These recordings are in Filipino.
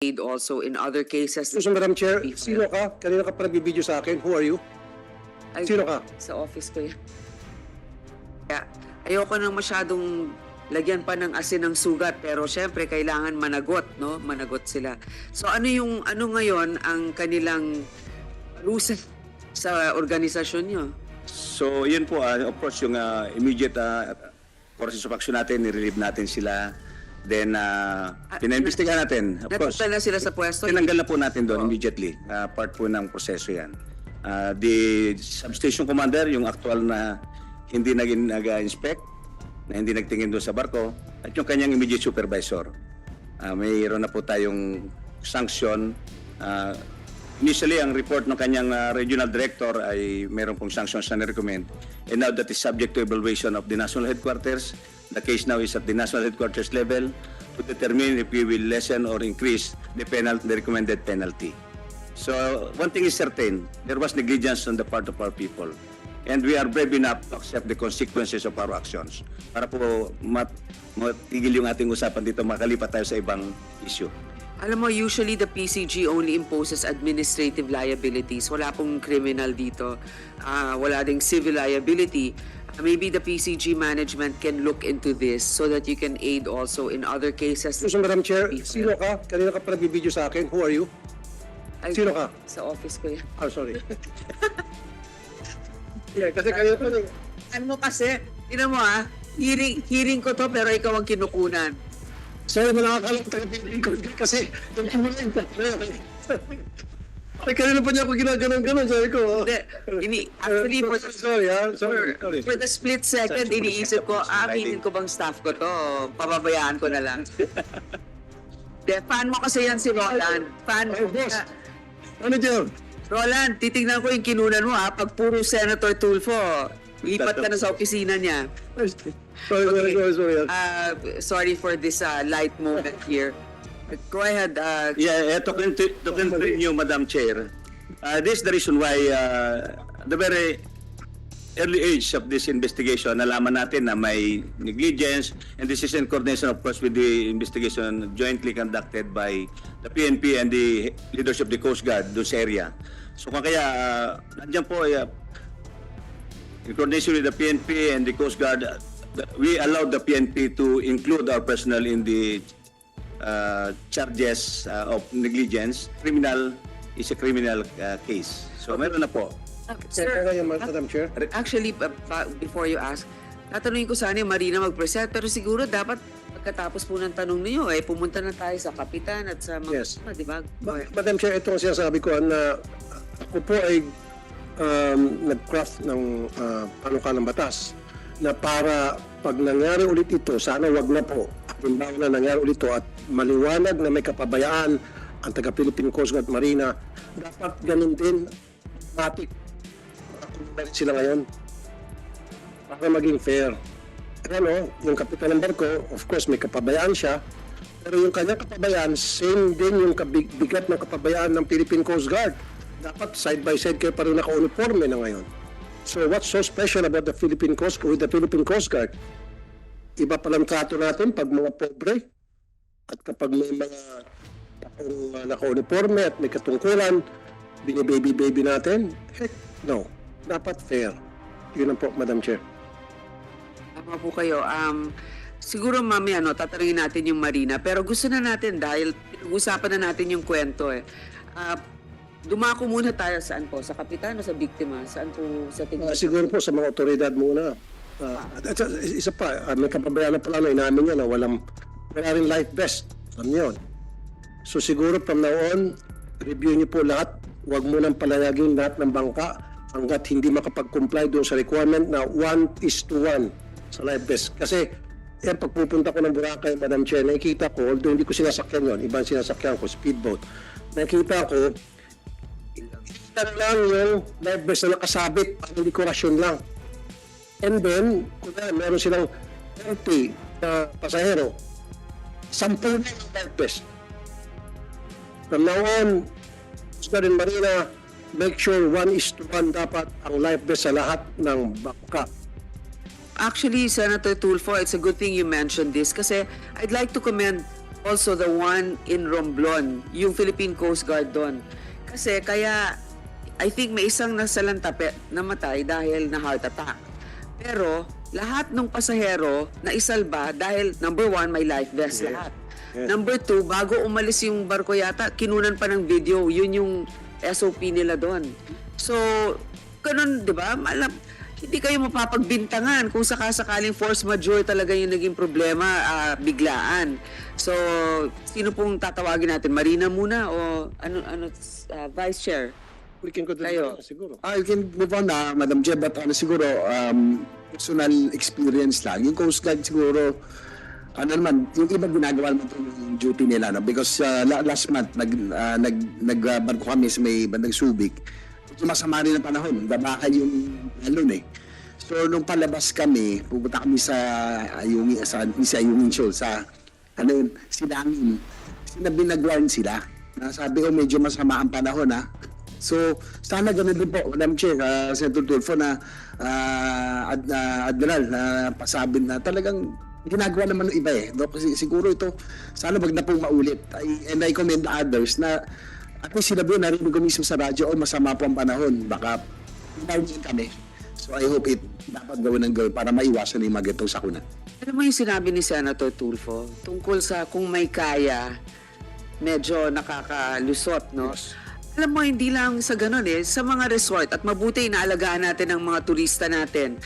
aid also in other cases. So, Madam Chair, sino ka? Kanina ka pa nagbibideo sa akin. Who are you? Ay, Sino ka? Sa office ko yan. Kaya, ayoko nang masyadong lagyan pa ng asin ng sugat, pero syempre kailangan managot, no? Managot sila. So ano ngayon ang kanilang rules sa organisasyon nyo? So, yun po, of course, yung immediate process of action natin, nirelieve natin sila. Then, pinaimbestigahan natin. Of course, Natutala sila sa pwesto? tinanggal na po natin doon immediately. Part po ng proseso yan. The substation commander, yung actual na hindi nag-inspect, na hindi nagtingin doon sa barko, at yung kanyang immediate supervisor. Mayroon na po tayong sanction. Initially, ang report ng kanyang regional director ay mayroon pong sanctions na recommend. And now that is subject to evaluation of the national headquarters. The case now is at the national headquarters level to determine if we will lessen or increase the recommended penalty. So, one thing is certain, there was negligence on the part of our people. And we are brave enough to accept the consequences of our actions. Para po matigil yung ating usapan dito, makalipat tayo sa ibang issue. Alam mo, usually the PCG only imposes administrative liabilities. Wala pong criminal dito. Wala ding civil liability. Maybe the PCG management can look into this so that you can aid also in other cases. So, Madam Chair, sino ka? Kanina ka pa nagbibideo sa akin. Who are you? Ay, Sino ka? Sa office ko yan. Oh, sorry. Yeah, kasi kanina pa Ano mo kasi, tinan mo hearing ko to pero ikaw ang kinukunan. sorry, nakakalang taga-piling ko kasi yung kumulang ay, kanina pa niya ako ginaganon-ganon, sabi ko. Actually, sorry. for the split second, iniisip ko, aminin ko bang staff ko to? Pababayaan ko na lang. Fan mo kasi yan si Roland. Fan Ay, mo. boss. Ano dyan? Roland, titignan ko yung kinunan mo Pag puro Senator Tulfo, lipat ka na sa opisina niya. Sorry. Sorry for this light moment here. Go ahead. To continue, Madam Chair, this is the reason why the very early age of this investigation, nalaman natin na may negligence, and this is in coordination, of course, with the investigation jointly conducted by the PNP and the leaders of the Coast Guard doon sa area. So kung kaya, nandiyan po, in coordination with the PNP and the Coast Guard, we allowed the PNP to include our personnel in the charges of negligence. Criminal is a criminal case. So meron na po. Sir, Madam Chair. actually, before you ask, tatanungin ko sana yung Marina mag-present, pero siguro dapat pagkatapos po ng tanong niyo, pumunta na tayo sa kapitan at sa mga, Yes. di ba? Madam Chair, ito ang sinasabi ko na ako po ay nag-craft ng panukalang batas na para pag nangyari ulit ito, sana wag na po. Halimbawa na nangyari ulit ito at maliwanag na may kapabayaan ang taga-Philippine Coast Guard Marina, dapat ganun din matik. Balik sila ngayon para maging fair. Ano, yung kapitan ng barko, of course, may kapabayaan siya, pero yung kanyang kapabayaan, same din yung bigat ng kapabayaan ng Philippine Coast Guard. Dapat side by side kayo pareho naka-uniforme na ngayon. So what's so special about the Philippine Coast with the Philippine Coast Guard? Iba palang trato natin pag mga pobre at kapag may mga naka-uniforme at may katungkulan, bini-baby natin. Heck, no. Dapat fair. Yun ang po, Madam Chair. Tama po kayo. Siguro mamaya, tatanungin natin yung Marina, pero gusto na natin dahil pinag-usapan na natin yung kwento dumako muna tayo saan po? Sa kapitan o sa biktima? Saan po sa tingin? Siguro po sa mga otoridad muna. At isa pa, may kapabayaan na pala na inamin niya na wala rin life vest. Alam niyo yun. So siguro from now on, review niyo po lahat. Huwag mo nang palayagin lahat ng bangka hanggat hindi makapag-comply doon sa requirement na 1:1 sa life vest. Kasi yan, pagpupunta ko ng Boracay, Madam Chair, nakikita ko, although hindi ko sinasakyan yun, ibang sinasakyan ko, speedboat. Nakikita ko, lang yung life vest na nakasabit, ang dekorasyon lang. And then, kung meron silang 30 na pasahero, 10 na yung life vest. From now on, Costa rin Marina, make sure 1:1 dapat ang life vest sa lahat ng bangka. Actually, Senator Tulfo, it's a good thing you mentioned this kasi I'd like to commend also the one in Romblon, yung Philippine Coast Guard doon. Kasi kaya, I think may isang nasalanta namatay dahil na heart attack. Pero lahat ng pasahero na isalba dahil number one, may life vest lahat. Number two, bago umalis yung barko yata, kinunan pa ng video. Yun yung SOP nila doon. So, ganun, di ba? Hindi kayo mapapagbintangan kung sakasakaling force majeure talaga yung naging problema, biglaan. So, sino pong tatawagin natin? Marina muna o Vice Chair? We can go to Kayo. siguro. I can move on na, Madam Chair, but siguro, personal experience lang. Yung Coast Guard siguro, yung iba ginagawa naman yung duty nila, no? Because last month, nagbarko kami sa may bandang Subic. Masama rin ang panahon, babakan yung alon eh. So, nung palabas kami, pupunta kami sa Ayungin Shoal, sa Silangin. Sinabi nag-warn sila. Sabi ko, medyo masama ang panahon, ha. So, sana ganun din po, Madam Chair, Senator Tulfo, na Admiral, na pasabi na talagang ginagawa naman ng iba eh. No? Kasi siguro ito, sana wag na pong maulit. And I commend others na at least sinabi yun, narinig ko mismo sa radyo, masama po ang panahon. Baka pinarmin kami. So I hope dapat gawin ng gawin para maiwasan yung mga ganitong sakuna. Alam mo yung sinabi ni Senator Tulfo tungkol sa kung may kaya, medyo nakakalusot, no? Yes. Alam mo, hindi lang sa ganun sa mga resort at mabuti inaalagaan natin ang mga turista natin.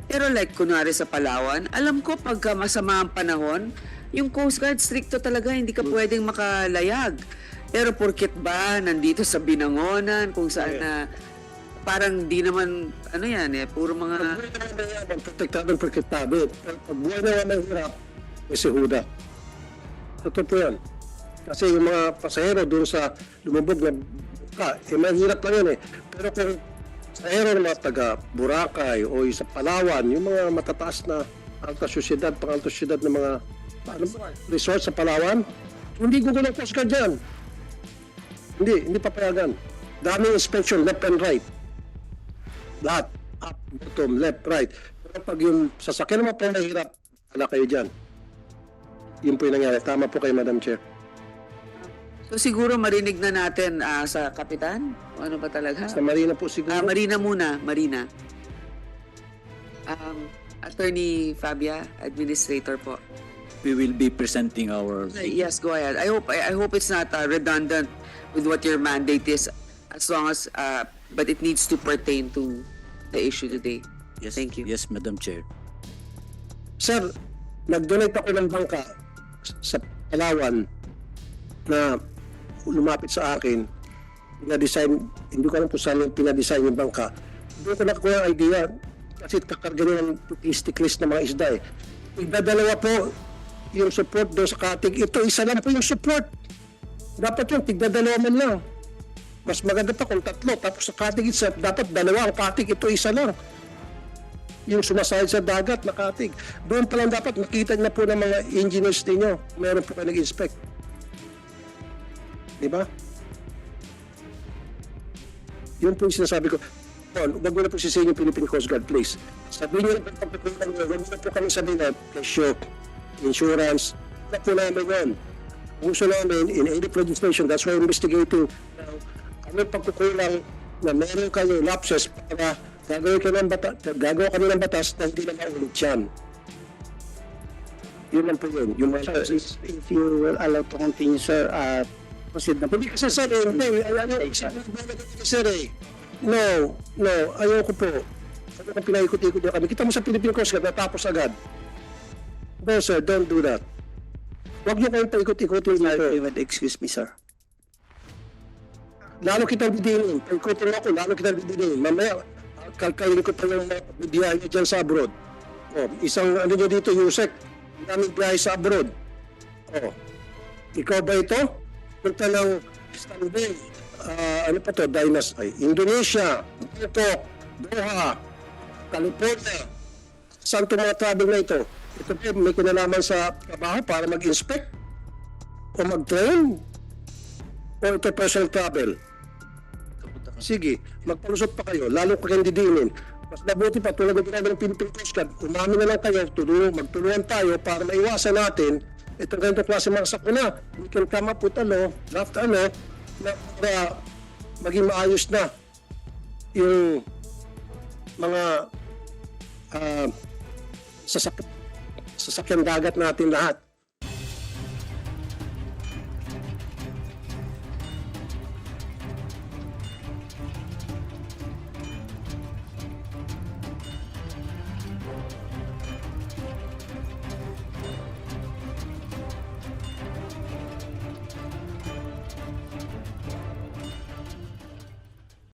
Pero like kunwari sa Palawan, alam ko pagka masama ang panahon, yung Coast Guard stricto talaga, hindi ka pwedeng makalayag. Pero porket ba nandito sa Binangonan, kung saan na parang di naman, puro mga... Protektado. Pag buhay na walang hirap, may sihuda. Totoo po yan. Kasi yung mga pasahero doon sa lumubog na may hirap lang yun eh. Pero kung pasahero ng mga taga Boracay o sa Palawan, yung mga matataas na alta syudad, pang-alta syudad ng mga resort sa Palawan, hindi gugulo Coast Guard dyan. Hindi papayagan. Daming inspection, left and right. Lahat. Up, bottom, left, right. Pero pag yung sasakyan naman pa nahihirap, wala kayo dyan. Yun po yung nangyari. Tama po kayo, Madam Chair. So siguro marinig na natin sa Kapitan? O ano ba talaga? Sa Marina po siguro. Marina muna, Marina. Attorney Fabia, Administrator po. We will be presenting our... Yes, go ahead. I hope it's not redundant with what your mandate is, as long as, but it needs to pertain to the issue today. Yes, Thank you. Yes, Madam Chair. Sir, nag-donate ako ng bangka sa Palawan na lumapit sa akin. Pinadesign, hindi ko alam kung saan yung pinadesign yung bangka. Doon ko nakuha ang idea kasi kakarga nyo ng stick-list na mga isda eh. Igdadalawa po yung support doon sa Katig. Ito, isa lang po yung support. Dapat yung tigdadalawa man lang. Mas maganda pa kung tatlo. Tapos sa Katig itself, dapat dalawa ang Katig. Ito isa lang. Yung sumasahid sa dagat na Katig. Doon pa lang dapat makita na po ng mga engineers ninyo. Meron po kayo nag-inspect. Diba? Yun po yung sinasabi ko. Wag mo na po sisihin yung Philippine Coast Guard, please. Sabihin nyo lang po pagpakulang nyo. Wag mo na po kami sabihin na presyo, insurance. Wag po namin yun. Gusto namin, in aid of legislation, that's why we're investigating. Kami pagkukulang na meron kayo lapses para gagawa kami ng batas na hindi na maulit yan. Yun lang po yun. Yung mga If you will allow to continue, sir, proceed na po. hindi kasi sir, sir no, ayoko po. Ano kung pinaikot-ikot niya kami. Kita mo sa Philippine Coast Guard, natapos agad. No sir, don't do that. Huwag niyo kayong paikot-ikotin dito. If you would excuse me, sir. Lalo kitang bidinin. Paikotin ako, lalo kitang bidinin. Mamaya, kalkayin ko pa yung mga biyahe niyo dyan sa abroad. Isang ano niyo dito, Yusek, daming biyahe sa abroad. Ikaw ba ito? Punta ng Istanbul, ano pa to, Indonesia, Bangkok, Doha, California. Saan itong mga travel na ito? Ito po, may kinalaman sa trabaho para mag-inspect o mag-train o ito personal travel. Sige, magpalusot pa kayo, lalo ko kayong didinin. Mas mabuti pa, tulad ng ginagawa ng Philippine Coast Guard, umamin na lang kayo, magtulungan tayo para maiwasan natin itong ganitong klase mga sakuna, we can come up with draft na para maging maayos na yung mga sasakyan dagat natin lahat.